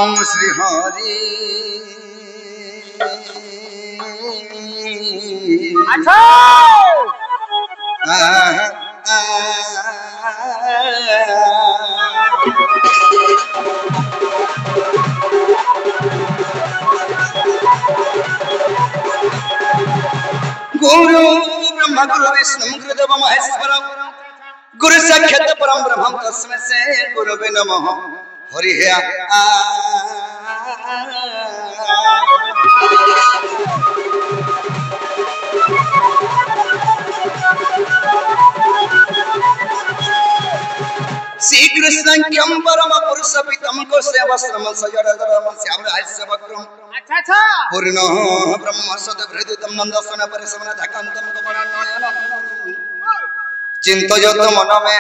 ओम श्री हरि अच्छा गुरु ब्रह्मा गुरु विष्णु गुरुदेव महेश्वर गुरु साक्षात परम ब्रह्म तस्मै से गुरुवे नमः हरि है श्री कृष्ण परम पुरुष पितम को सेवा श्रम सजर धर्म श्याम हास्य वक्रम अच्छा अच्छा पूर्ण ब्रह्म सद हृदयतम नंदसन परिसमन धकांतम कमरनयन चिंतयत मन में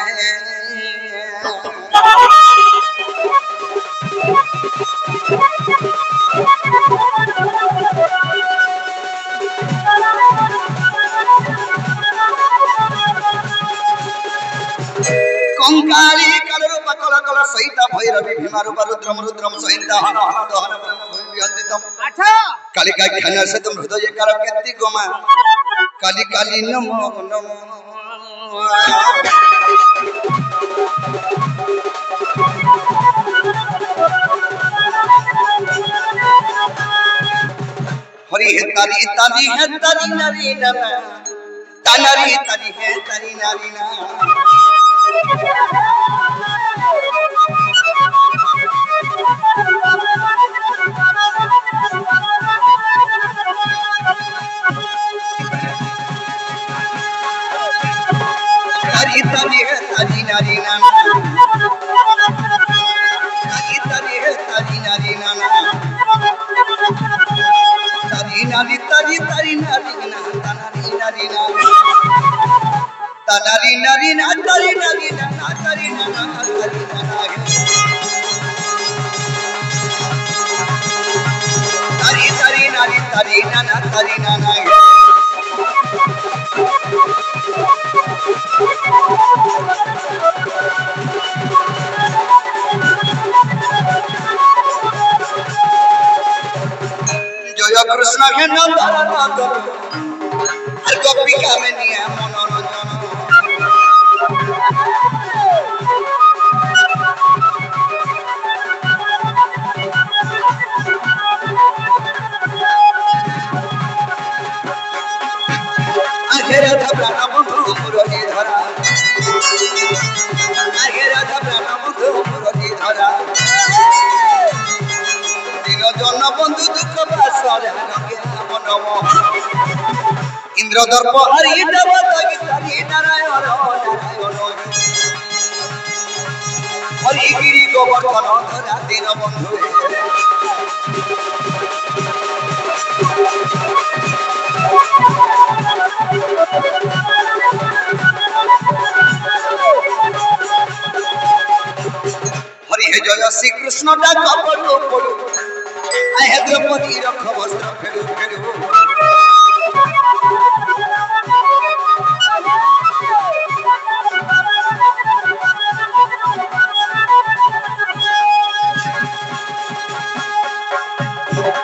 कंकाली कलरूप कल कल सहित भैरवी भीमारूप रुद्रम रुद्रम सहित हन हन दहन ब्रह्म भूमिहतितम अच्छा कालिका ख्यान से तुम हृदय कर केति गोमा काली काली नमो नमो हरि है तारी नारी नम तनरी तारी है तारी नारी ना तारी है तारी नारी ना तारी है तारी नारी ना तारी नारी तारी नारी ना तारी नारी ना तारी नारी ना तारी नारी ना तारी ना तारी तारी नारी तारी ना तारी ना जय कृष्ण के नंदन और गोपिका में निया मनोरंजन आगे राधा प्राण बंधु मुरली धरा आगे राधा प्राण बंधु मुरली धरा दिन जन बंधु दुख बासर मनम इंद्र दर्प हरि देवतारी नारायण नारायण हरिगिरी गोवर्धन धरा दिन बंधु हरि हे जय श्री कृष्ण डाक पड़ो पड़ो आए द्रौपदी रख वस्त्र फेरु फेरु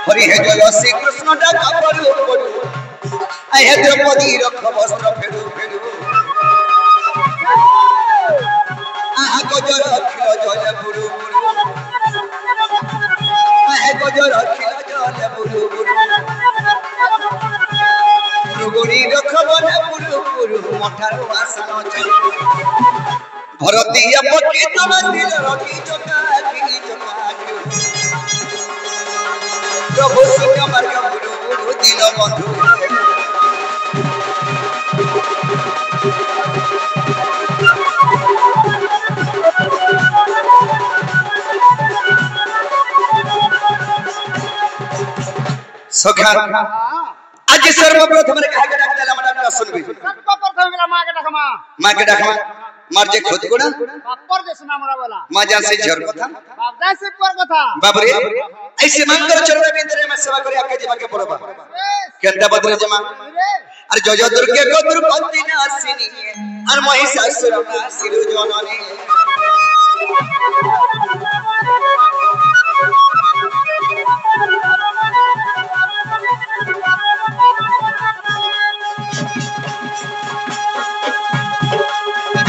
हरि हे जय श्री कृष्ण डाक पड़ो पड़ो आए द्रौपदी रख वस्त्र फेरु फेरु आहा गजर अखिल जय गुरु गुरु आहा गजर अखिल जय गुरु गुरु गुरुगुरी रखबन गुरु गुरु मठार आसन चल भरती अपके तम दिल रखी चका प्रभु सुख मार्ग गुरु गुरु दिन बंधु सखा आज सर्वप्रथम कागे डाकला मटा सुनबी सर्वप्रथम मां के डाकमा मार जे खुद गुण बापर जे सुना मरा वाला मां जान से झर कथा बाबदा से पर कथा बाबरे ऐसे मंगर चरण भीतर में सेवा करे आके जीवा के परबा केंदा बदरे जमा अरे जय जय दुर्गे को द्रौपदी नासिनी और महिषासुर नासिर जननी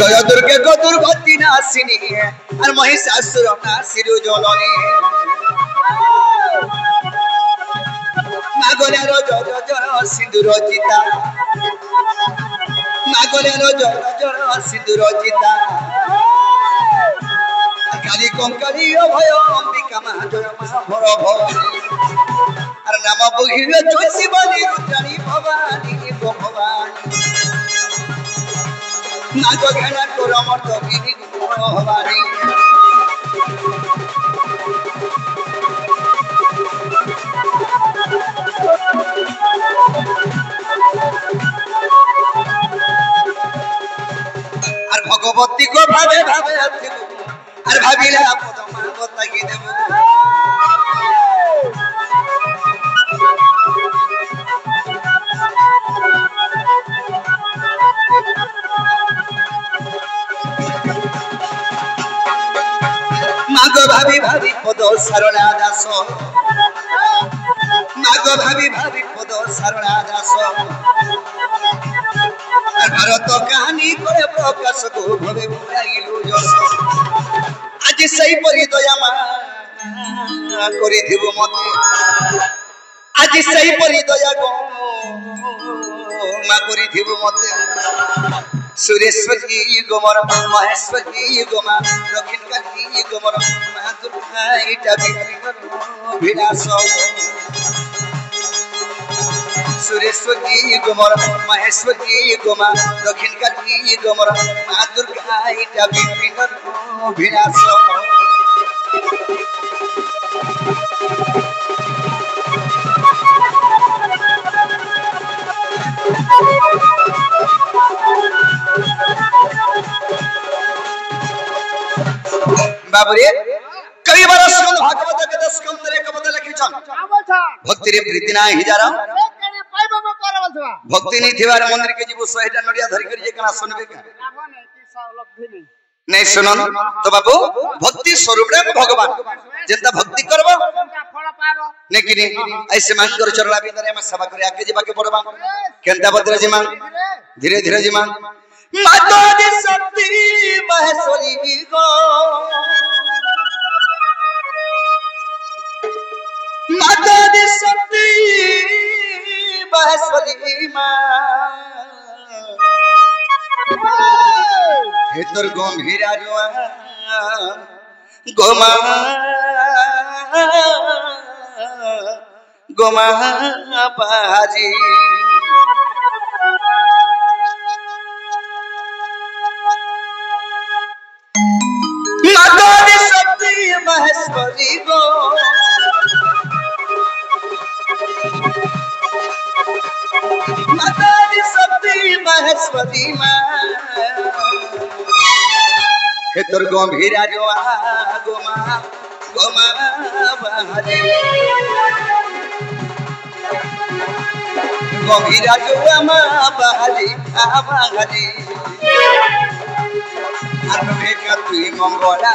জয় দুর্গে গো দুর্গতি নাশিনী আর মহিষাসুর নাসিরু জলনী মাগলের জয় জয় সিঁদুর চিতা মাগলের জয় জয় সিঁদুর চিতা কালী কঙ্কালী অভয় অম্বিকা মা জয় মা ভর ভবানী আর নাম বহিরে জয় শিবানী রুদ্রাণী ভবানী গো ভবানী নাগ ঘেনা তোর অমর তবিনী ভবানী আর ভগবতী গো ভাবে ভাবে আর ভাবিলা পদমা গতাগি দেব মাগ ভাবি ভাবি পদ সারণা দাস মাগ ভাবি ভাবি পদ সারণা দাস ভারত কাহানি করে প্রকাশ গো ভবে ভুলাইলু যশ আজি সেই পরি দয়া মা করিথিবু মতে আজি সেই পরি দয়া গো মা করিথিবু মতে সুরেশ্বরী গোমর মহেশ্বরী গোমা দক্ষিণ কালী গোমর মা দুর্গা এটা বিনাশ সুরেশ্বরী গোমর মহেশ্বরী গোমা দক্ষিণ কালী গোমর মা দুর্গা এটা বিনাশ बाबरे कई बार श्रीमद् भागवत के 10 स्कंदरे कबद लिखिछन भक्ति रे प्रीति ना हि जारा भक्ति नहीं थिवार मंदिर के जीव 100 टा नडिया धरि करी जे कना सुनबे का नहीं सुनन तो बाबू भक्ति स्वरूप रे भगवान जेंता भक्ति करबो फल पाबो लेकिन ऐसे मांगर चरला भीतर में सेवा करे आके जीवा के पड़बा केंता बदरे जीमा धीरे धीरे जीमा माता दी शक्ति महेश्वरी गो माता दी शक्ति महेश्वरी मां हे तोर गंभीरा जुआ गोमा गोमा बाजी माता दी शक्ति महेश्वरी गो माता दी शक्ति महेश्वरी मां हे तोर गंभीरा जुआ गोमा गोमा बाजी गंभीरा जुआ मा बाजी आबाजी आनुहे का तुई मंगला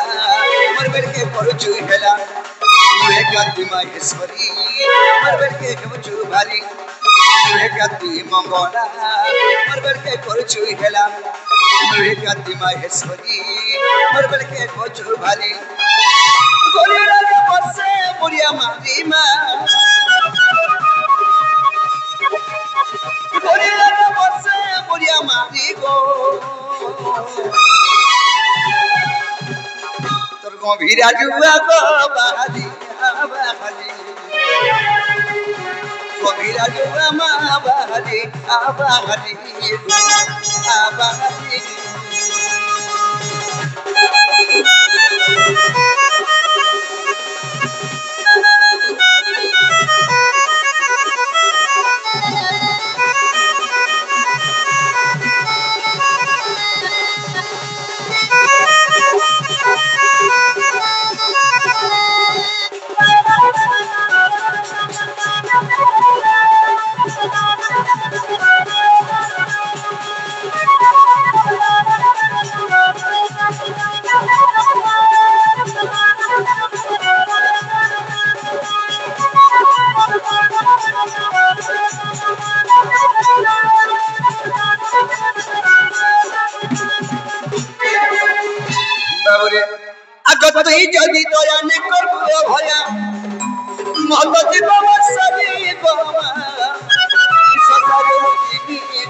मोर बेर के परचु हेला तुहे का तुई महेश्वरी मोर बेर के कबचु भारी तुहे का तुई मंगला मोर बेर के परचु हेला तुहे का तुई महेश्वरी मोर बेर के कबचु भारी गोरिया के बसे बुढ़िया मारी मां गोरिया के बसे बुढ़िया मारी गो गंभीरा जुआ गो बाजी आबाजी गंभीरा जुआ मा बाजी आबाजी आबाजी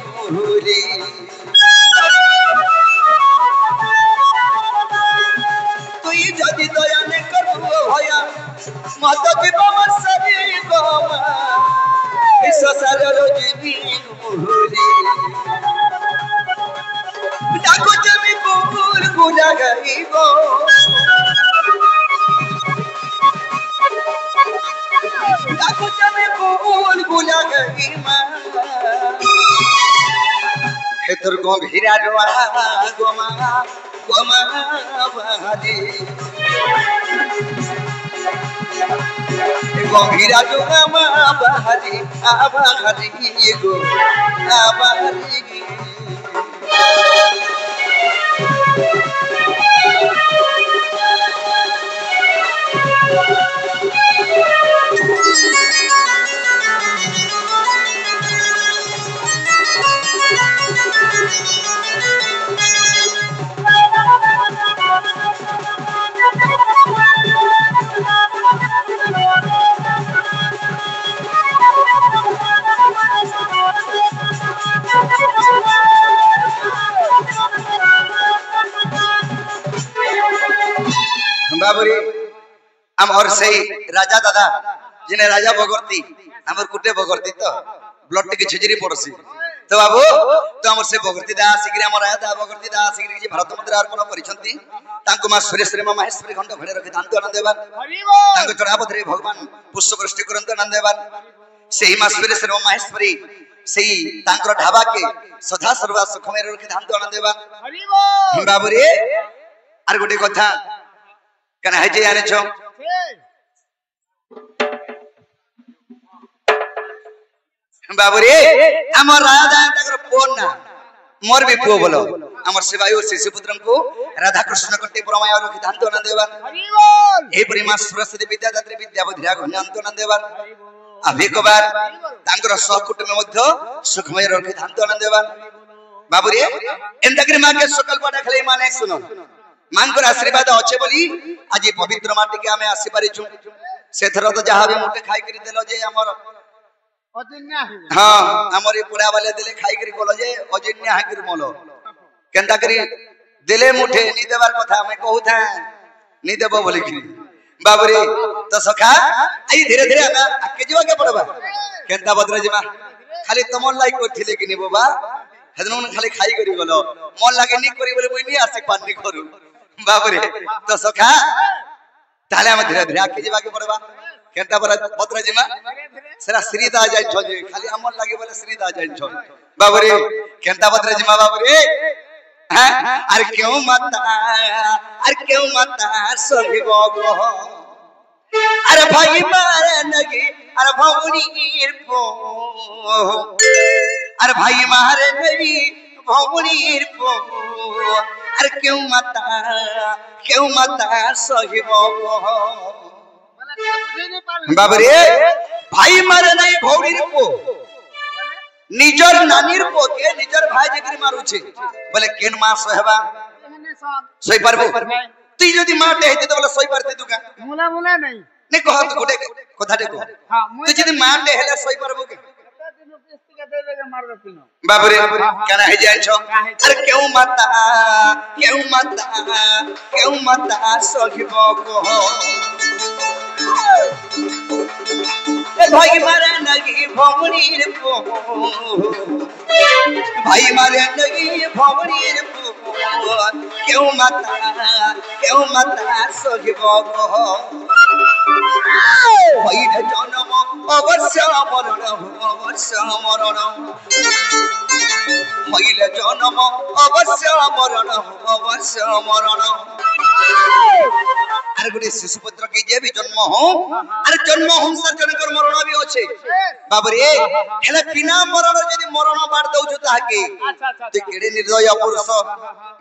গুরুরে তুই যদি দয়া নে করবো ভয়া মত জীব মসরি গোমা সংসার জীবী গুরুরে ডাকো তুমি কুকুর গুলা গাইব ডাকো তুমি কুকুর গুলা গাইমা হে তোর গভীরা ডোয়া গোমা গোমা বাহারি গভীরা ডোয়া মা বাহারি আবাহারি গো আবাহারি बाबरी आमर से राजा दादा जिने राजा बगरती आमर कुटे बगरती तो ब्लड टिके छिजरी पड़सी तो बाबू तो आमर से बगरती दा सिगरी आमर राजा दा बगरती दा सिगरी जी भारत मुद्रा अर्पण परिछंती तांको मा सुरेश्वरी मा महेश्वरी घंट घड़े रखि दांत आनंद देवार तांको चढ़ापथरे भगवान पुष्प वृष्टि करंत आनंद देवार सेही मा सुरेश्वरी मा महेश्वरी सेही तांकर ढाबा के सदा सर्वदा सुखमय रखि दांत आनंद देवार बाबू रे आर गोटे कथा कना है जे आने छो बाबू रे हमर राजा तकर फोन ना मोर भी पुओ बोलो हमर शिवायु शिशुपुत्रन को राधा कृष्ण कटे प्रमाय और सिद्धांत आनंद देवा हरि बोल हे परिमा सरस्वती विद्यादात्री विद्याबुद्धिरा घन्यंत आनंद देवा अभी को बार तांकर सहकुटुंब मध्य सुखमय और सिद्धांत आनंद देवा बाबू रे एंदगरी मां के सकल पटा खले माने सुनो मानकर आशीर्वाद अच्छे बोली आज पवित्र माटी के आमे आसी पारिछु सेथर तो जहा भी मुठे खाई करी देलो जे हमर अजिन्या हां हमर पुरा वाले दिले खाई करी बोलो जे अजिन्या हाकिर मोलो केनता करी दिले मुठे नी देवार कथा मैं कहू था नी देबो बोली कि बाबरे तो सखा आई धीरे धीरे आके जीवा के पड़बा केनता बद्र जीवा खाली तमन लाइक करथिले कि नी बाबा हेदन खाली खाई करी गलो मन लागे नी करी बोले कोई नी आसे पानी करू बाबरे तो सखा ताले हम धीरे धीरे आके जीवा के पड़बा केनता बद्र जीवा सेरा श्रीदा जाय छ जे खाली हमन लागे बोले श्रीदा जाय छ बाबरे केनता बद्र जीवा बाबरे हैं अरे क्यों मता सोही गो अरे भाई मारे नगी अरे भौनीर पो अरे भाई मारे नगी भौनीर पो अरे क्यों मता सोही गो बाबरे भाई मारे नहीं भौनीर पो निजर नानीर पो के निजर भाई जकरी मारू छे बोले केन मां सोहबा सोई परबो तू जदी मां देहते तो बोले सोई परते तू का मुला मुला नहीं ने कह तो गोटे कथा देखो हां तू जदी मां देहले सोई परबो के दे देगा मार दो पिनो बाबरे केना है जाय छो अरे क्यों मता सोहिबो को ए भाई मारे नगी भौनीर पो भाई मारे नगी भौनीर पो क्यों मता सोहिबो को भइले जन्म अवश्य मरण भइले जन्म अवश्य मरण अरे गोटे शिशुपुत्र के जे भी जन्म हो अरे जन्म हम जनकर मरण भी अच्छे बाबरे हेले बिना मरण यदि मरण बाड़ दउ छ ताके ते केडे निर्दय पुरुष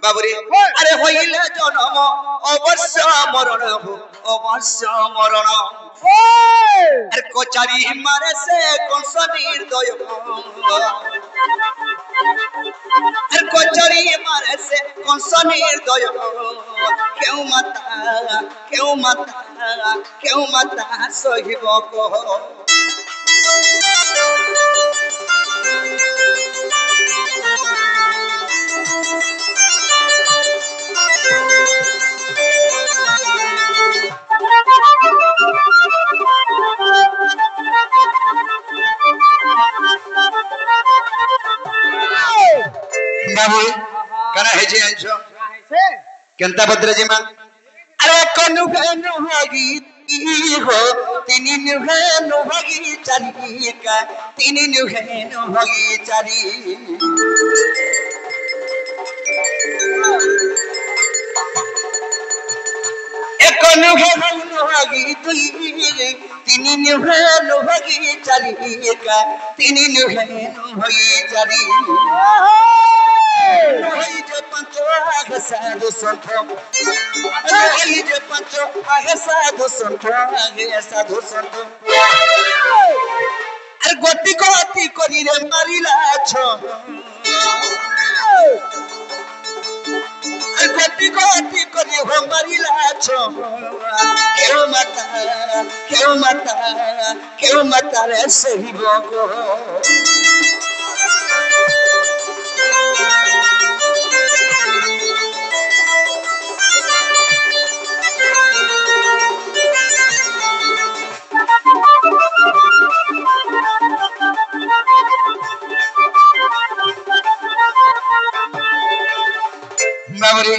बाबरे अरे होइले जन्म अवश्य मरण अरे कोचारी मारे से कंस निर्दय अरे कोचारी मारे से कंस निर्दय क्यों मता सोहिबो को बाबू कना है जे आइछो से केनता भद्र जिमा अरे कोनु भेनु होगी हो तिनी नुहेनु होगी चारी का तिनी नुहेनु होगी चारी एक नुहेनु होगी तुई तिनी नुहेनु होगी चारी का तिनी नुहेनु होगी चारी होई जे पंचो आगे साधु संत होई जे पंचो आगे साधु संत आगे साधु संत अरे गति करी रे मारिला छो अरे गति करी हो मारिला छो केउ माता रे सही बोगो बाबरे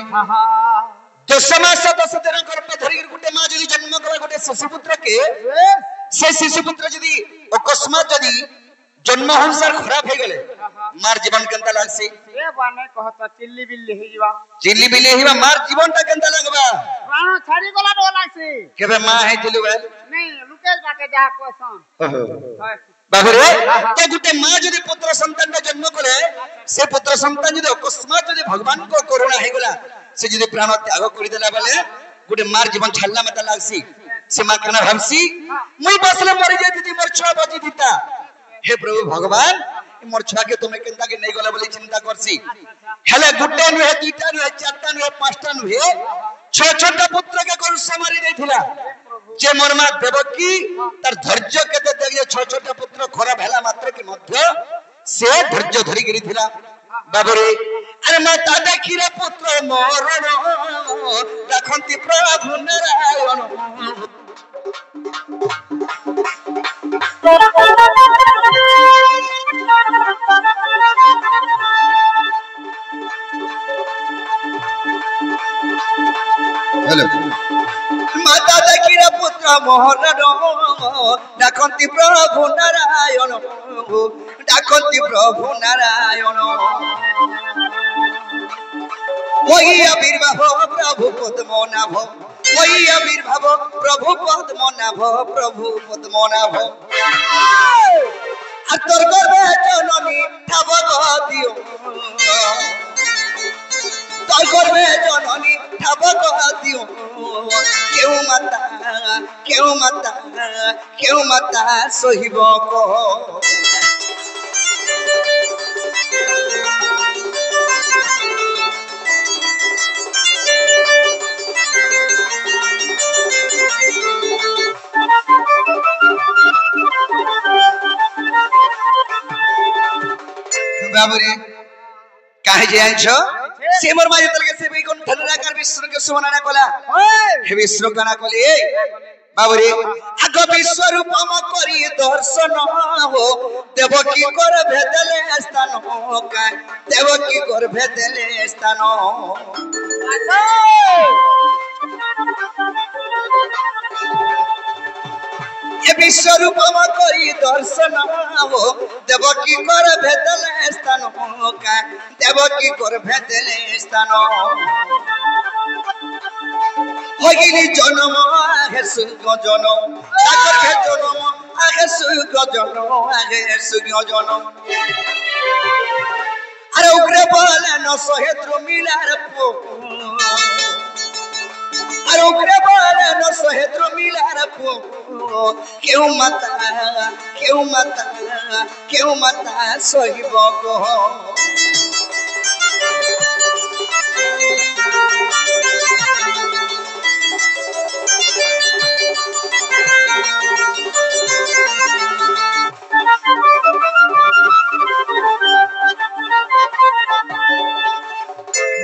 तो समाज 10 दिन गर्भ धरी गुटे मां जदी जन्म करा गुटे शिशुपुत्र के से शिशुपुत्र जदी अकस्मात जदी जन्म अनुसार खराब हो गले मार जीवन केनता लागसी ए बाने कहत चिल्ली बिल्ली हिवा मार जीवन ता केनता लगबा प्राण छाड़ी गला डो लागसी केबे मां है दिलु बे नहीं लुकेल बाटे जा कोसन बाबरे तो गुटे मां जदी पुत्र संतान का जन्म करे से पुत्र संतान जदी अकस्मात जदी भगवान को करुणा हे गला से जदी प्राण त्याग करि देला बेले गुटे मार जीवन छाड़ला मत लागसी से मां कना भाबसी मुई बसले मरि जाय दीदी मोर छुआ बची दीता हे प्रभु भगवान मोर छुआ के तुमे केनता के नै गला बोली चिंता करसी हेले गुटे नुहे दुईटा नुहे चारटा नुहे पांचटा नुहे छ छटा पुत्र के करुषा मारी देथिला जे मोर मां देवकी तार धैर्य केते देखिए छ छटा पुत्र खराब हैला मात्र के मध्य से धैर्य धरि गिरी थिला बाबरे अरे मैं ता देखी रे पुत्र मरण देखंती प्रभु नारायण हेलो माता देखी रे पुत्र मरण देखंती प्रभु नारायण देखंती प्रभु नारायण वही आविर्भाव प्रभु पद्मनाभ वही आविर्भाव प्रभु पद्मनाभ प्रभु पद्मनाभ आतर गर्भे जननी ठाव दियो तोर गर्भे जननी ठाव दियो केउ माता सहिब कह बाबरे काहे जे आइछो से मोर माजे तलके से बई कोन धनराकार विष्णु के सुमना कोला हे विष्णु कना कोली बाबरे आग विश्व रूपम करी दर्शन हो देवकी कर भेदले स्थान का देवकी कर भेदले स्थान ये विश्व रूपम करी दर्शन हो देवकी कर भेदले स्थान का देवकी कर भेदले स्थान होगिनी जन्म आगे सुग जन्म आगर भे जन्म आगे सुग जन्म आगे सुग जन्म अरे उग्रे बोले न सहेद्र मिलार पो अरे उग्रे बोले न सहेद्र मिलार पो केउ माता सहिब कह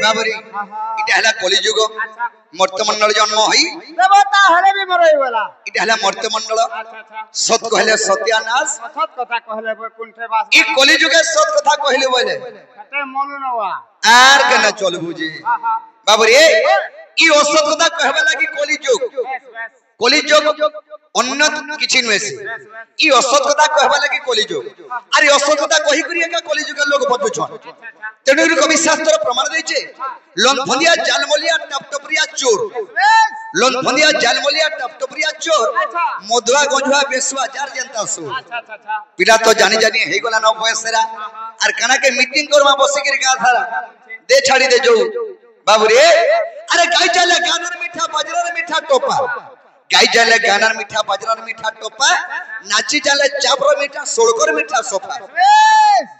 बाबरी इटा हला कलिजुग मर्त्यमंडल जन्म हई देवता हले भी मरई वाला इटा हला मर्त्यमंडल सत कहले सत्यानाश सत कथा कहले कुंठे वास ई कलिजुगे सत कथा कहले बोले ते मोलू नवा आर के न चलबू जी बाबू रे ई औसत কথা कहबे लागी কলিযুগ অন্য কিছু নয় ই অসৎ কথা कहबे लागी কলিযুগ আর এই অসৎ কথা কহি করি একা কলিযুগের লোক বদুছন তেনু কবি শাস্ত্র প্রমাণ দেইছে লনফন্দিয়া জালমলিয়া টপটপরিয়া চোর লনফন্দিয়া জালমলিয়া টপটপরিয়া চোর মধুয়া গজুয়া বেসুয়া যার জনতা সু পিলা তো জানি জানি হেই গলা ন বয়সেরা আর কানাকে মিটিং করবা বসে করে গা ধারা দে ছাড়ি দে जो बाबू रे अरे गाय चले गानर मीठा बाजरार मीठा टोपा गाय चले गानर मीठा बाजरार मीठा टोपा नाची चले चाबरो मीठा सोळकर मीठा सोफा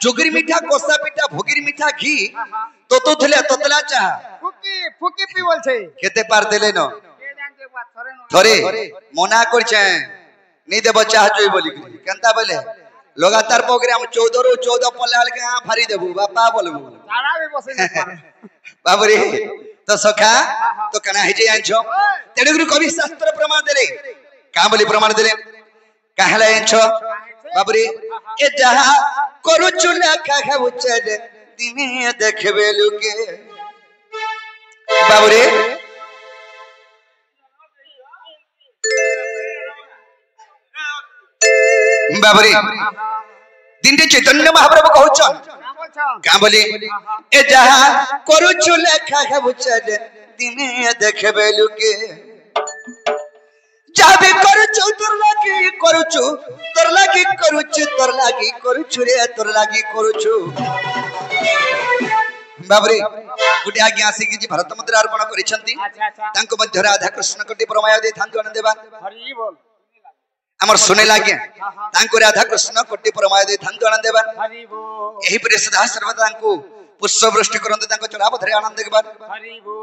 जोगिर मीठा कोसा पीठा भोगिर मीठा घी तो थले ततला चा ফুকি ফুকি পি বলছে খেতে পার দেলে ন কে জানতে বাত থরে মনা করছে নি দেব চাহ জই বলি কেনতা বলে लगातार प्रोग्राम 14 रो 14 पलाल के हां भरी देबू बापा बोलबू तारा भी बसे न बाबू रे तो सखा तो कना हे जे आंछो तेडुगुरु कवि शास्त्र प्रमाण देले का बोली प्रमाण देले कहला आंछो बाबू रे ए जहा करू चुला खा उचले दिने देखबे लुके बाबू रे बाबू रे दिन चैतन्य महाप्रभु कहउछन का बोली ए जहा करूछु लेखा बुचले दिने देखबे लुके जाबे करूछु तोर लागी करूछु रे तोर लागी करूछु बाबरे गुटे आज्ञा आसी कि भारत मंदिर अर्पण करिसंती तांको मध्य राधा कृष्ण कोटि प्रमाय दे थांतो आनंद देवा हरि बोल हमर सुने लागे तांको राधा कृष्ण कोटि प्रमाय दे थांतो आनंद देवा हरि बोल एही पर सदा सर्वदा तांको पुष्प वृष्टि करंते तांको चढ़ाव धरे आनंद देवा हरि बोल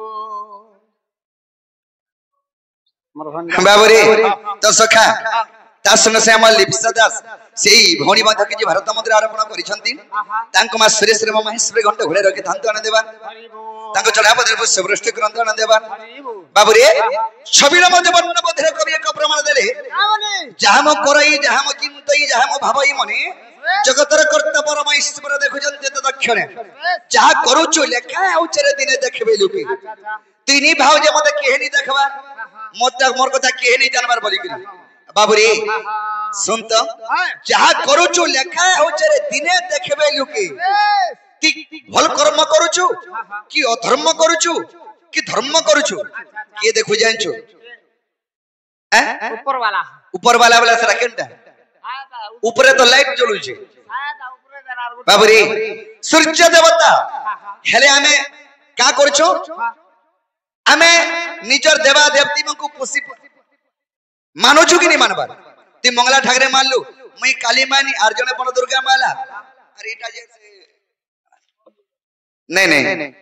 बाबरे तो सखा तासन से हमर लिप्सा दास सेई भौणी बांध के भारत मंदिर अर्पण करिसंती तांको मा सुरेश रे महेश्वरी घंटे घोड़े रखि थांतो आनंद देवा हरि बोल तांको चढ़ाव धरे पुष्प वृष्टि करंते आनंद देवा हरि बोल बाबरे छबिर मध्य वर्ण बधरे कवि एक प्रमाण देले जाहम करई जाहम चिंतई जाहम भावई मने जगतर कर्ता परम ईश्वर देखुजन ते दक्षणे जहा करूछु लेखा उचरे दिने देखबे लुकी तिनी भाव जे मते केहनी देखबा मोर कथा केहनी जानबार बोली करी बाबूरे सुन तो जहा करूछु लेखा उचरे दिने देखबे लुकी ती भल कर्म करूछु कि अधर्म करूछु कि धर्म करूछु के देखु जानछु ऊपर वाला वाला सरा केनटा ऊपर तो लाइट जलु छे बाबूरे सूर्य देवता हेले हमें का करछो हमें निजर देवा देवती को पुसी मानोछु कि नहीं मानबार ती मंगला ठाकरे मानलु मई काली मानी अर्जुन पण दुर्गा माला अरे एटा जे नहीं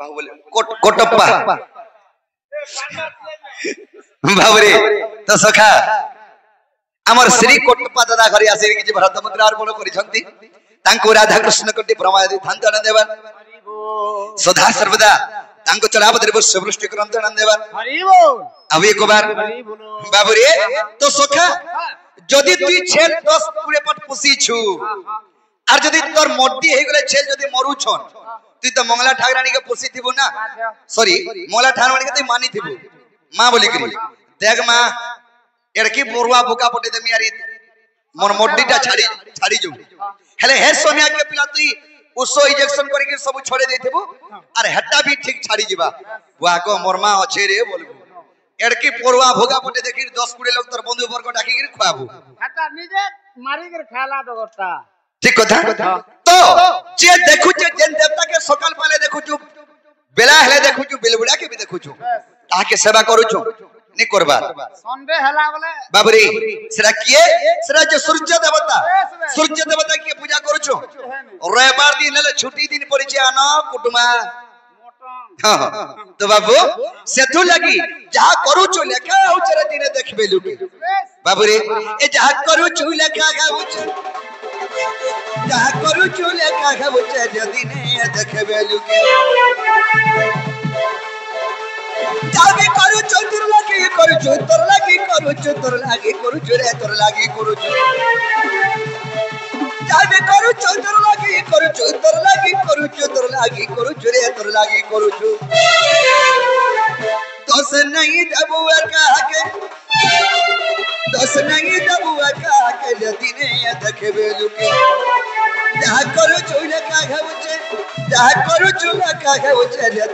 बाहुबली कोटप्पा बाबरे तो सखा हमर श्री कोटप्पा दादा घरे आसी कि भारत मंदिर अर्पण करिसंती तांको राधा कृष्ण कोटि प्रमाय दे थांतो आनंद देवा सदा सर्वदा तांको चढ़ाव दे वृष्टि करंतो आनंद देवा हरि बोल अब एक बार बाबरे तो सखा जदि तू छेल 10 पूरे पट पुसी छु আর যদি তোর মড্ডি হই গলে ছেল যদি মরুছন তুই তো মঙ্গলা ঠাকুরানী কে পুষি থিবু না সরি মঙ্গলা ঠাকুরানী কে তুই মানি থিবু মা বলি করি দেখ মা এড়কি বড়ুয়া বুকা পটে দেমি আরি মন মড্ডিটা ছাড়ি যাও হেলে হে সোনিয়া কে পিলা তুই উসো ইনজেকশন করি কি সব ছড়ে দেই থিবু আর হেটা भी ठीक ছাড়ি দিবা বুয়া কো মরমা আছে রে বলবু এড়কি বড়ুয়া বুকা পটে দেখি 10 20 লোক তোর বন্ধু বর্গ ডাকি কি খাওয়াবু হেটা নিজে মারি করে খেলা দগরটা ठीक कथा तो जे देखु जे जन देवता के सकाल पाले देखु छु बेला हेले देखु छु बेलबुड़ा के भी देखु छु ताके सेवा करू छु नि करबा संडे हला बोले बाबरी सेरा किए सेरा जे सूर्य देवता के पूजा करू छु रविवार दिन ले छुट्टी दिन पड़ी छै आना कुटुमा हां तो बाबू सेथु लगी जहा करू छु लेखा उचरे दिन देखबे लुकी बाबूरे ए जहा करू छु लेखा गाउ छु जहा करू छु लेखा गाउ छु दिने देखबे लुकी जाबे करू छु तोर लागी करू छु तोर लागी करू छु तोर लागी करू छु रे तोर लागी करू छु जाबे करू छु तोर लागी लागी करूछु रे तोर लागी करूछु दस नहीं दबू काके दस नहीं दबू काके दिने देखबे लुके जहा करूछु रे काघउचे जहा करूछु रे काघउचे रे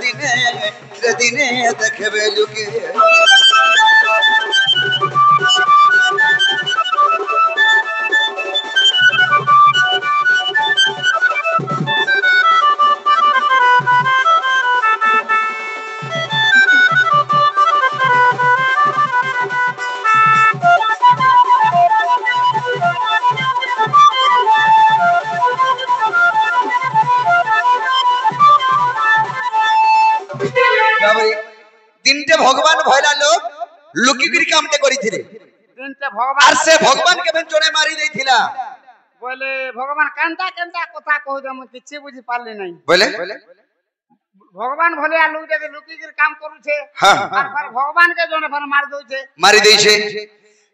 दिने देखबे लुके दिनटे भगवान भयला लोग लुकीगिरी कामटे करिथिले दिनटे भगवान आर से भगवान के जणे मारी देथिला बोले भगवान कांता कांता कथा कहो जे हम किछि बुझी पारले नहीं बोले भगवान भले आ लोग जे लुकीगिरी काम करू छे हां पर भगवान के जणे पर मार दउ छे मारी देई छे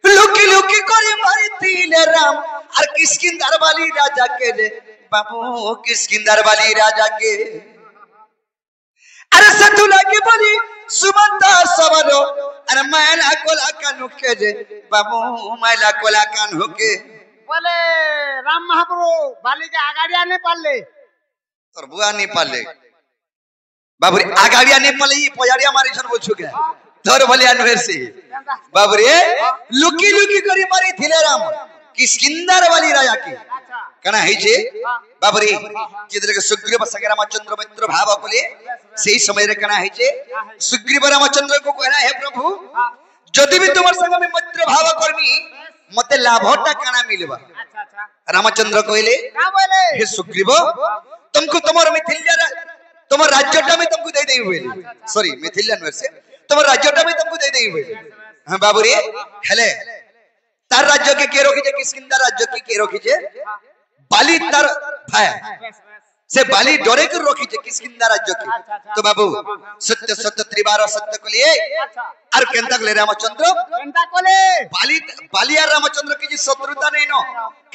लुकी लुकी करे मारी तीले राम आर किसकिंदर वाली राजा के रे बाबू किसकिंदर वाली राजा के अरे सतुला के बोली सुमंता सवरो अरे मैला कोला कान के जे बाबू मैला कोला कान होके बोले राम महाप्रभु बाली के आगाड़िया ने पाले तोर बुआ नहीं पाले बाबूरी आगाड़िया नहीं पाले ये पजाड़िया मारी छन बोलछु के तोर भले अनवेसी बाबूरी लुकी लुकी करी मारी थिले राम किसकिंदर वाली राजा की कना है जे बाबूरी किदरे के सुग्रीव संग रामचंद्र मित्र भाव कोले सेही समय रे कना है जे सुग्रीव रामचंद्र को कहना है प्रभु जदि भी तुमर संग में मित्र भाव करमी मते लाभटा कना मिलबा रामचंद्र कहले का बोले हे सुग्रीव तुमको तुमर मिथिल्या तुमर राज्यटा में तुमको दे देई बोले सॉरी मिथिल्या नर से तुमर राज्यटा में तुमको दे देई बोले हां बाबूरी हेले तार राज्य के केरो खीजे किसकिंदर राज्य के केरो खीजे बाली तार भाई से बाली डरे कर रोकी जे किसकिंदर राज्य की तो बाबू सत्य सत्य त्रिबार सत्य को लिए और केंता को ले रामचंद्र केंता कोले बाली बाली और रामचंद्र की जी शत्रुता नहीं नो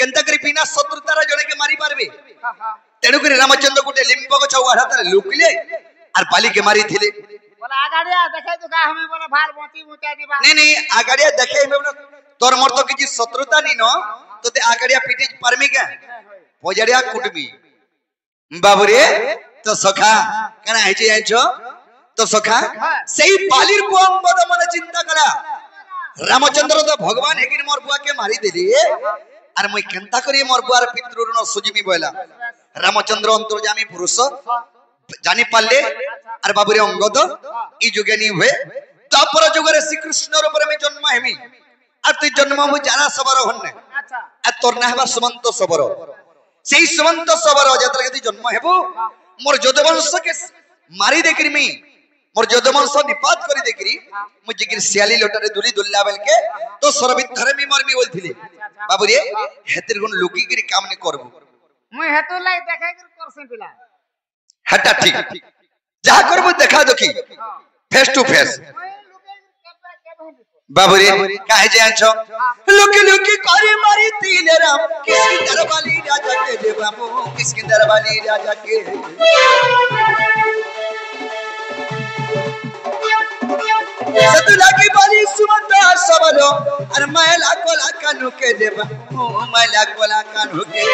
केंता करी बिना शत्रुता रा जने के मारी पारबे तेणु करी रामचंद्र गुटे लिंब को चौवाड़ा तारे लुकले और बाली के मारी थिले बोला आगाड़िया देखे तो का हमें बोला भार मोती मुचा दिबा नहीं आगाड़िया देखे में तोर मोर तो की जी शत्रुता नहीं नो तो ते आगाड़िया पीटे परमी के पोजड़िया कुटबी बाबूरे तो सखा कना है जे आइछो तो सखा सेही बालीर को अंगद मन चिंता करा रामचंद्र तो भगवान हेकिन मोर बुआ के मारी देली अरे मैं केंता करी मोर बुआर पितृ ऋण सुजिमी बोला रामचंद्र अंतर्यामी पुरुष जानी पाले अरे बाबूरे अंगद ई जुगे नी हुए तापर जुगरे श्री कृष्ण रूप में जन्म हेमी আর তুই জন্ম মু জানা সবর হন্নে আচ্ছা আর তোর না হবা সুমন্ত সবর সেই সুমন্ত সবর যেতলে যদি জন্ম হেবু মোর যদুবংশকে মারি দেখিরমি মোর যদুবংশ নিপাত করি দেখিরি মু জিকির শিয়ালি লোটারে দুলি দুল্লা বেলকে তো সরবিদ্ধরে মি মরমি বলছিলি বাবু রে হেতির গুণ লুকি গিরি কাম নি করব মুই হেতু লাই দেখাই কর করছে পিলা হাটা ঠিক যা করব দেখা দেখি फेस टू फेस बाबूरे काहे जे आछो लुकी लुकी करी मारी तीले राम किसकी दरबाली राजा के रे बाबू किसकी दरबाली राजा के सतुला की बाली सुमंता सबरो अरे मैला कोला कानू के रे बाबू मैला कोला कानू के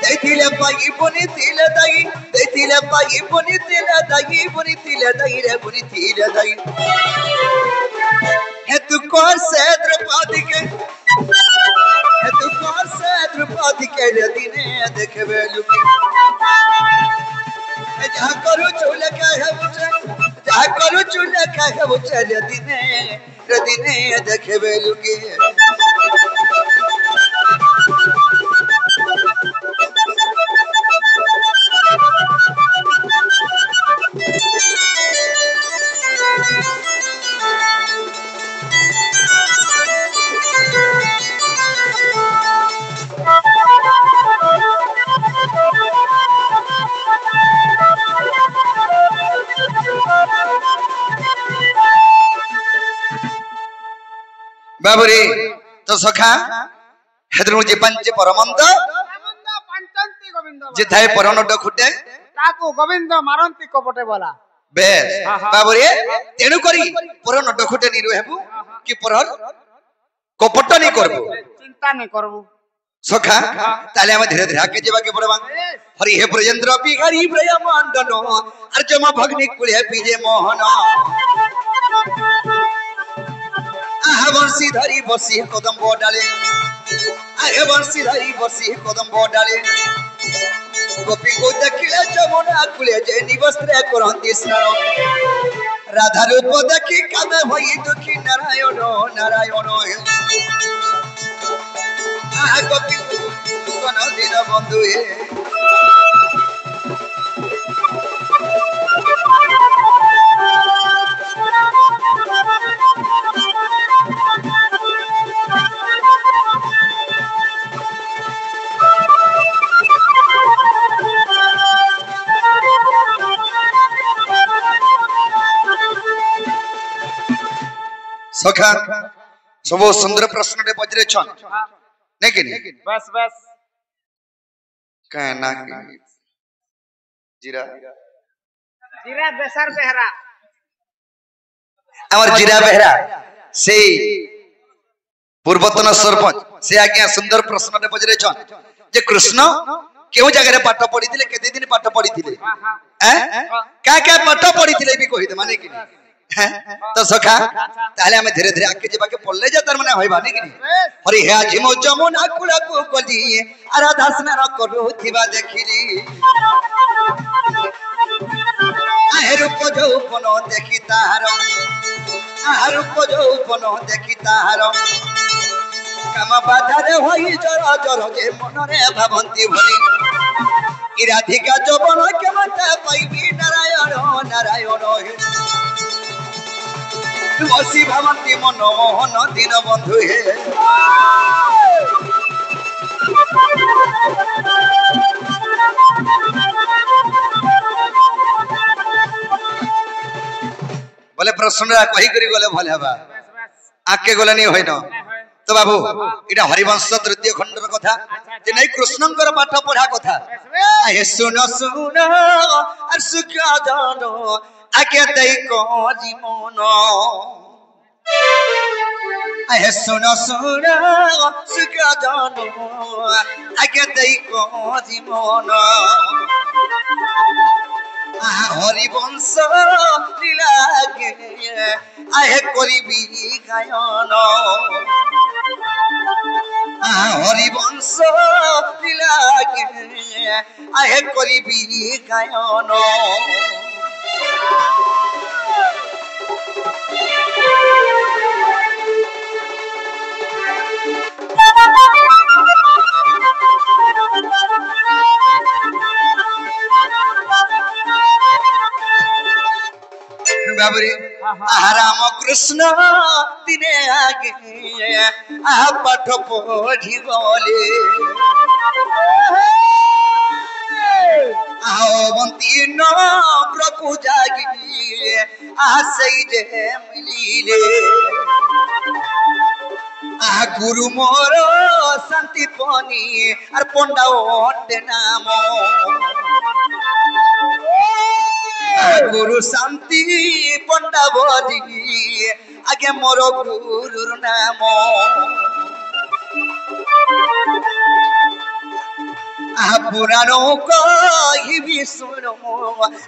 दैतिले पागी बुनी तिले दाई दैतिले पागी बुनी तिले दाई रे बुनी तिले दाई है तू कौन से द्रौपदी के है तू कौन से द्रौपदी के रे दिने देखबे लुकी जा करू चूल्हा का है उचे जा करू चूल्हा का है उचे रे दिने देखबे लुकी बाबूरे तो सखा हेदरु जे पंच परमंद पंचंती गोविंद जे थाए परनड खुटे ताको गोविंद मारंती कपटे बोला बेस बाबरे तेनु करी परनड खुटे नि रहबु कि परन कपट नि करबु चिंता नहीं करबू सखा ताले हम धीरे धीरे आगे जेबा के पड़बा हरि हे ब्रजेंद्र बिहारी ब्रह्मांडन अर्जमा भगनी कुले बीजे मोहन आहा बंसी धरी बसी कदम डाले आहे बंसी धरी बसी कदम डाले गोपी को देखिले जमुना कुले जे निवस्त्र करंती स्नान राधा रूप देखी कामे भई दुखी नारायण नारायण आहा गोपी कोन दिन बंधु सखा सब सुंदर प्रश्न रे पजरे छन नहीं कि बस बस कहना कि जीरा जीरा बेसर बेहरा हमर जीरा बेहरा से पूर्वतन सरपंच से आज्ञा सुंदर प्रश्न रे पजरे छन जे कृष्ण केउ जगह रे पाठ पढ़ी थिले केते दिन पाठ पढ़ी थिले हैं का पाठ पढ़ी थिले भी कहि दे माने कि तो सखा ताले हमें धीरे धीरे आके जेबा के पल्ले जा तार माने होइबा नै कि हरि हे आज मो जमुना कुला को गली आराधा स्नान करू थिबा देखिली आहे रूप जौपन देखि ताहार आहे रूप जौपन देखि ताहार काम बाधा रे होई जरा जरा जे मन रे भावंती भली ई राधिका जौपन के मत पाइबी नारायण नारायण वसी भावंती मन मोहन दिन बंधु हे बोले प्रश्न कही करी गले भले हबा आके गले नहीं होइनो तो बाबू इटा हरिवंश तृतीय खंडर कथा जे नहीं कृष्णंकर पाठ पढ़ा कथा आए सुनो सुनो और सुख जानो आके दई को जीवन आए सुनो सुनो सुख जानो आके दई को जीवन हरिवंश लीलागे आहे करिबी गायन हरिवंश लीलागे आहे करिबी गायन बाबरे राम कृष्ण दिने आगे पाठ पढ़ी गले अवंती प्रभु जागी सही जे मिलिले गुरु मोर शांति पनी और पंडा ओटे नाम गुरु शांति पंडा बदी आगे मोर गुरु नाम पुराणों कही सुनो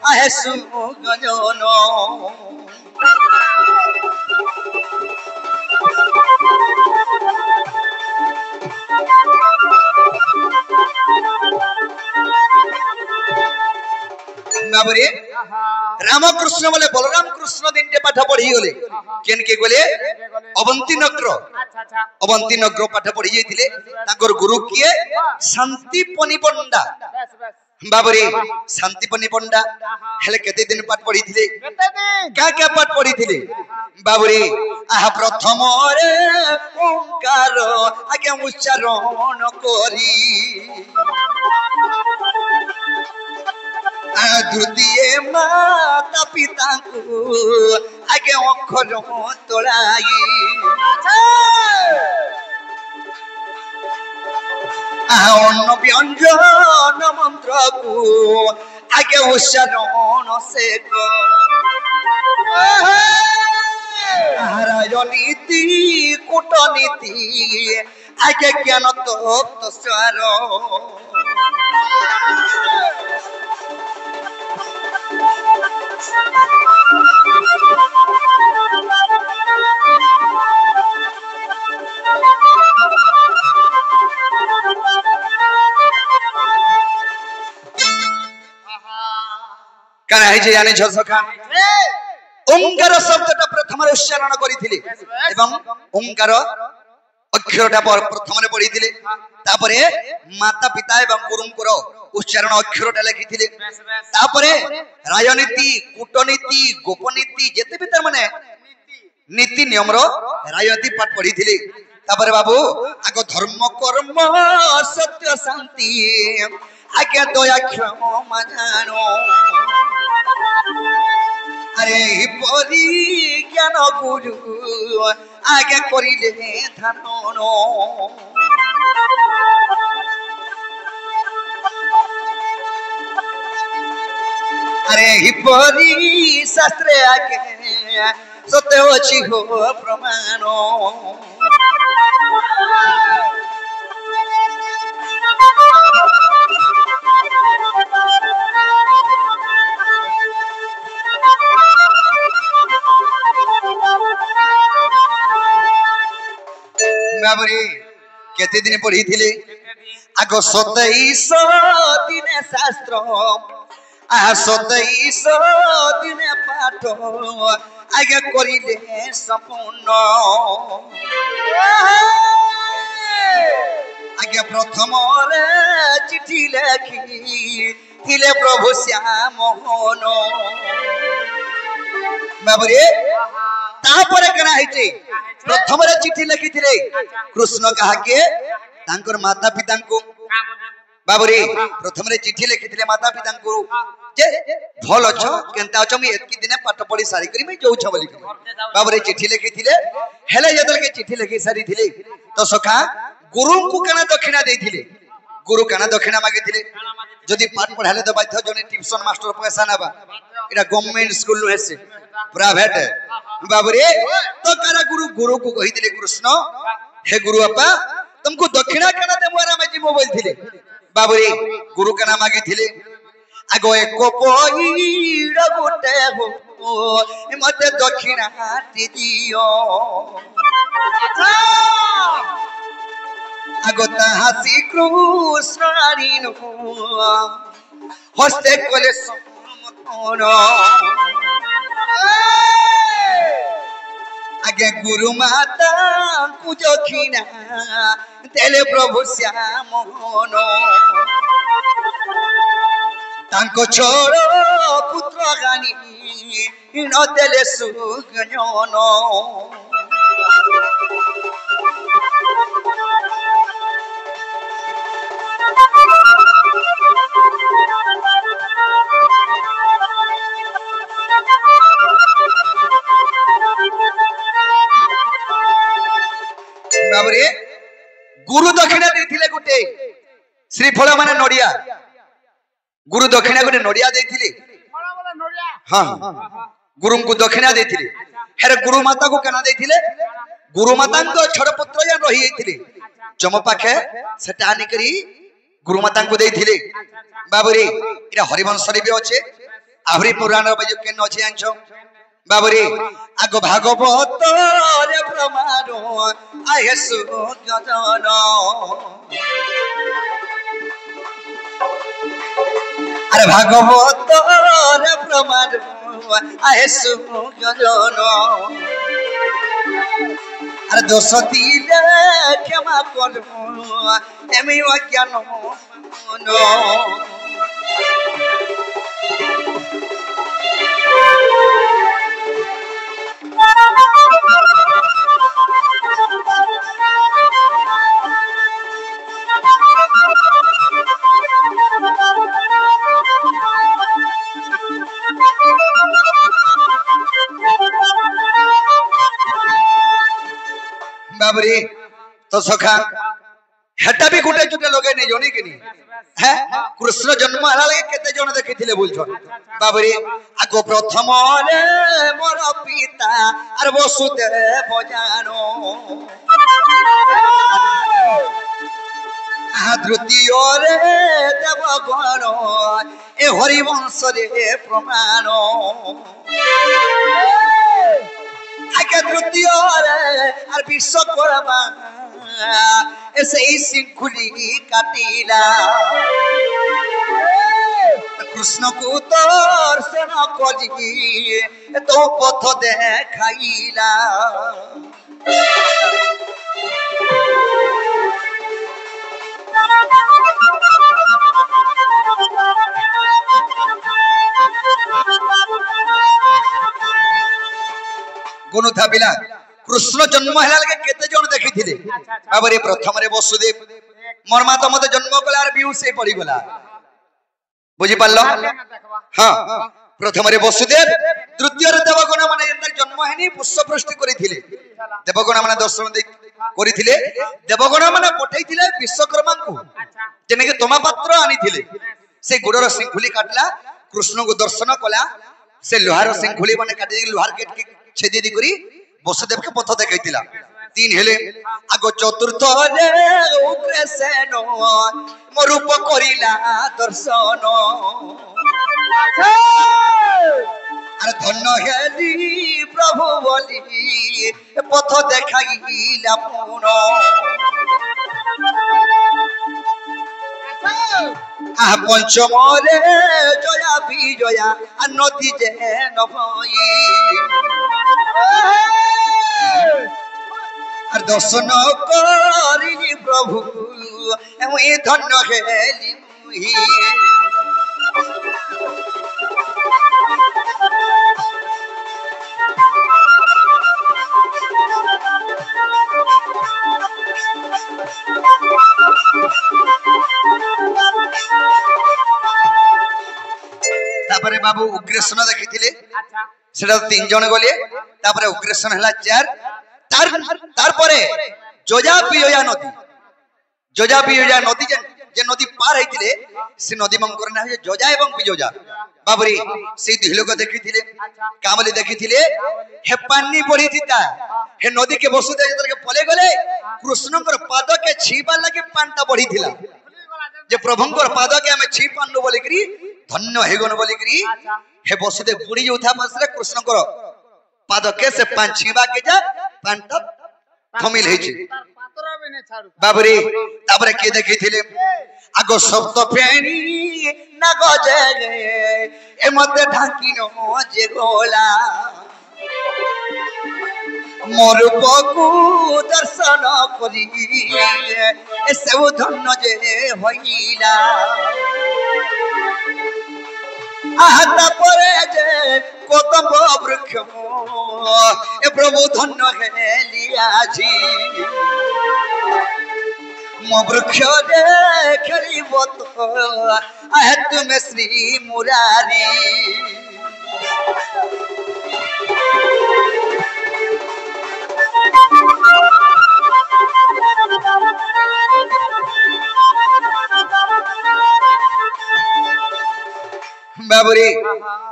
आहे सुगजन बाबरे रामकृष्ण बोले बलराम कृष्ण दिन पाठ पढ़ी गले केन के गले अवंती नगर पाठ पढ़ी जाइथिले ताकर गुरु किए शांति पनी पंडा बाबरे शांति पनी पंडा हेले केते दिन पाठ पढ़ी थिले क्या पाठ पढ़ी थिले बाबरे प्रथम रे ओंकार आगे उच्चारण करी द्वितीय माता पिता को आगे अक्षर तोड़ाई अन्न व्यंजन मंत्र को आगे उच्चारण से राजनीति कूटनीति आगे ज्ञान तत्व सार जाने सखा ओंकार शब्दटा प्रथम उच्चारण करथिले एवं ओंकार अक्षरटा प्रथम पढ़ी तापरे माता पिता एवं गुरुंकर उच्चारण अक्षरटा लिखिथिले तापरे राजनीति कूटनीति गोपनीति जेते भी तर माने नीति नियम रो राजनीति पाठ पढ़ी तापरे बाबू आगो धर्म कर्म सत्य शांति आगे दया क्षमा जानो अरे परी ज्ञान गुरु आगे करिले धानो अरे परी शास्त्र आगे सत्य अछि हो प्रमाण केते दिन पढ़ी थिले आगो 27 दिन शास्त्र आ 27 दिन पाठ आगे करिले संपूर्ण आगे प्रथम रे चिठी लिखी थिले प्रभु श्याम मोहन बाबरे तापर कना हिचे प्रथम रे चिठी लिखी थिले कृष्ण कहा के तांकर माता पिता को बाबरे प्रथम रे चिठी लिखी थिले माता पिता को जे भल अछ केनता अछ मी एतकी दिने पाठ पढ़ी सारी करी मैं जोउ छ बोली बाबरे चिठी लिखी थिले हेले जदल के चिठी लिखी सारी थिले तो सखा गुरु को कना दक्षिणा दे थिले गुरु कना दक्षिणा मागे थिले जदि पाठ पढ़ाले तो बाध्य जने ट्यूशन मास्टर पैसा नाबा एटा गवर्नमेंट स्कूल नु हेसे प्राइवेट बाबरे तो करा गुरु को कहि दिले कृष्ण हे गुरु अपा तुमको दक्षिणा कना दे मोरा में जी मोबाइल थिले बाबरे गुरु कना मागे थिले आगो एक पईड़ गोटे हो मते दक्षिणा दियो आगो ताहासी कृष्ण रीनु हस्ते कोले समकोनो आगे गुरु माता को दक्षिणा तेले प्रभु श्याम मोहन तांको छोड़ो पुत्र गानी न तेले सुगन्यन बाबरे गुरु दक्षिणा देथिले गुटे श्रीफल माने नडिया गुरु दक्षिणा गुटे नडिया देथिले हां गुरु को दक्षिणा देथिले हेरे गुरु माता को केना देथिले गुरु माता को छोड़ पुत्र या रही हेथिले जम पाखे सेटा आनी करी गुरु माता को देथिले बाबरे एटा हरिवंश रे भी अछि आभरी पुराण रे केन अछि आंछ बाबरे आगो भागवत रे प्रमाण आये सुगजन अरे भागवत रे प्रमाण आये सुगजन अरे दोष दिले क्षमा कर एमि अज्ञान बाबरे तो सखा हेटा भी गोटे चोटे लगे नहीं जनी कि है कृष्ण जन्म हला लगे केते जण देखिथिले बोलछन बाबरे आगो प्रथम रे मोर पिता आर वसुदेव जानो द्वितीय रे देवगण ए हरिवंश रे प्रमाण आगे तृतीय रे आर विश्वकर्मा ऐसे ही सिंखुली काटिला कृष्ण को दर्शन करी तो पथ देखाइला गुण था बिला कृष्ण जन्म हला लगे केते जण देखिथिले बाबरे प्रथम रे वसुदेव मोर माता मते जन्म कलार बिउ से पड़ी गला बुझी पालो हां प्रथम रे वसुदेव तृतीय रे देवगण माने एंतर जन्म हेनी पुष्प पृष्टि करिथिले देवगण माने दर्शन दे करिथिले देवगण माने पठैथिले विश्वकर्मा को जेने के तमा पात्र आनिथिले से गुडर सिंखुली काटला कृष्ण को दर्शन कला से लोहार सिंखुली माने काटि लोहार गेट के छेदी दी करी वसुदेव के पथ देखाइतिला तीन हेले आगो चतुर्थ रे उग्रसेन मरूप करिला दर्शन अरे धन्य हेली प्रभु बोली पथ देखाइला पुन आ पंचम रे जया विजया नदी जे नभई আর দর্শন করিলি প্রভু এমই ধন্য হেলি মুহি তারপরে বাবু উগ্রেসন দেখিলে সেটা তিন জন গলে তারপরে উগ্রেসন হলা চার তারপরে যোজা বিজয়া নদী যে নদী পার হইতিলে সে নদী মঙ্কর না হয়ে যোজা এবং বিজয়া বাবরি সেই দুই লোক দেখিলে কামলি দেখিলে হে পানি পড়িতিতা হে নদী কে বসুদেব যেতকে পলে গলে কৃষ্ণଙ୍କର পাদ কে छीबा লাগি পানটা পড়িতিলা যে প্রভুଙ୍କର পাদ কে আমি ছি পান্নু বলি করি ধন্য হেগন বলি করি হে বসুদেব বুড়ি উঠা মাসরে কৃষ্ণଙ୍କର पाद के से पान छीबा के जा पानटा थमिल हेछि बाबरे ताबरे के देखिथिले आगो सप्त फेणी ना गजे ए मते ढाकिनो जे गोला मरूप को दर्शन करी ए सब धन्य जे होइला आहता परे जे कोतंब वृक्ष ए प्रभु धन्य हेलिया जी मो वृक्ष देखिब तो आहे तुम श्री मुरारी बाबरी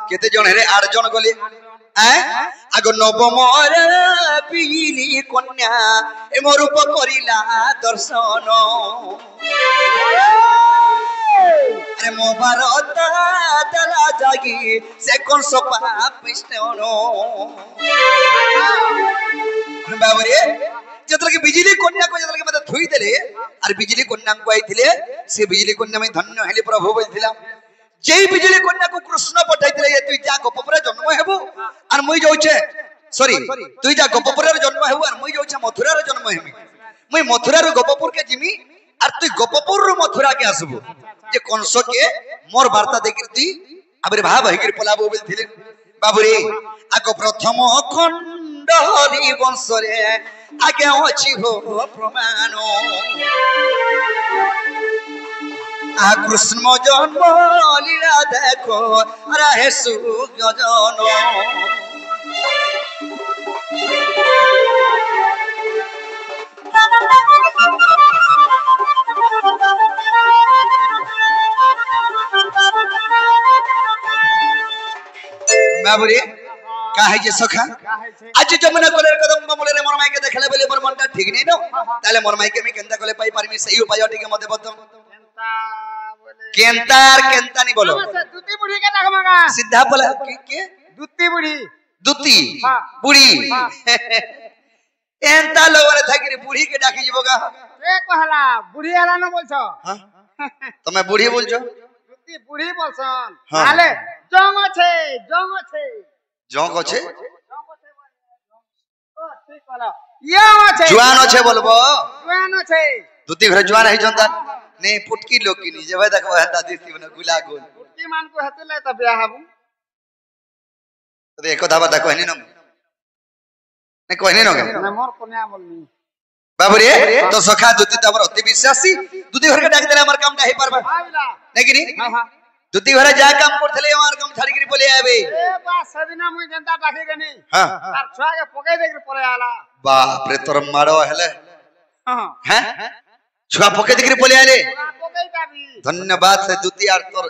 केते जण हेरे 8 जण गले आगो नवम रे पिली कन्या ए मरूप करिला दर्शन अरे मो भारत तला जागी से कोन सोपा पिष्टन बाबरे जतल के बिजली कन्या को जतल के मते थुई देले अरे बिजली कन्या को आइथिले से बिजली कन्या में धन्य हेले प्रभु बोलथिला जेई बिजली कन्या को कृष्ण पठाइथिले ये तुई जा गोपपुरे जन्म हेबो आर मुई जाउछे सॉरी तुई जा गोपपुरे जन्म हेबो आर मुई जाउछे मथुरा रे जन्म हेबी मुई मथुरा रे गोपपुर के जिमी आर तुई गोपपुर रो मथुरा के आसबो जे कंस के मोर वार्ता देखि तुई आविर्भाव हेगिर पलाबो बोलथिले बाबुरे आगो प्रथम खंड हरि वंश रे आगे अछि हो प्रमाण आ कृष्ण जन्म लीला देखो रहे सुगजन बाबूरे का है जे सखा का है छे आज जमुना कोलर कदम मोले रे मोर माई के देखले बोले मोर मनटा ठीक नहीं न ताले मोर माई के मी केनता कोले पाई परमी सही उपाय टिके मते बतम केंता बोले केंतार केंता नहीं बोलो से दूती बुढ़ी के डाक मगा सीधा बोला के दूती बुढ़ी दुती हाँ। बुढ़ी हाँ। एंता लोगरे थाकी रे बुढ़ी के डाकी जीवोगा ए कहला बुढ़ी हला न बोलछो हां તમે બુઢી બોલજો दूती बुढ़ी बोलसन हाँ। हाले जंग छे જોંક છે ओ ठीक कहला यो छे જુવાનો છે બોલબો जुआनो छे दुती घरे जुआन है जनता ने फुटकी लोग की नहीं जेबे देखबो हता देसी बना गुला गोल कुर्ती मान को हतले त ब्याह हबु तो एको दाबा ता कहनी न ने कहनी न न मोर कोन्या बोलनी बाबू रे तो सखा दुती तमर अति विश्वासी दुती घर के डाक देले हमर काम नहीं परबा आविला लेकिन हां हां दुती घरे जा काम करथले हमर काम छाड़ी के बोले आबे ए बा सदिना मुई जनता डाके गनी हां तार छुआ के पकई दे के परे आला बाप रे तोर मारो हेले हां हैं छुआ पके दिकरी बोले आले पकई दाबी धन्यवाद से दुती यार तोर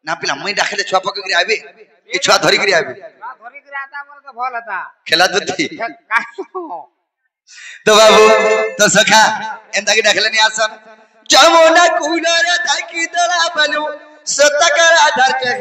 ना पिला मई डाकले छुआ पके गिरी आबे कि छुआ धरी गिरी आबे धरी के आता बोल के भल हता खेला दुती काहे तो बाबू तो सखा एंदा के डाकले नहीं आसन जमुना कुलर ताकी तरा बलू सतकर आधार के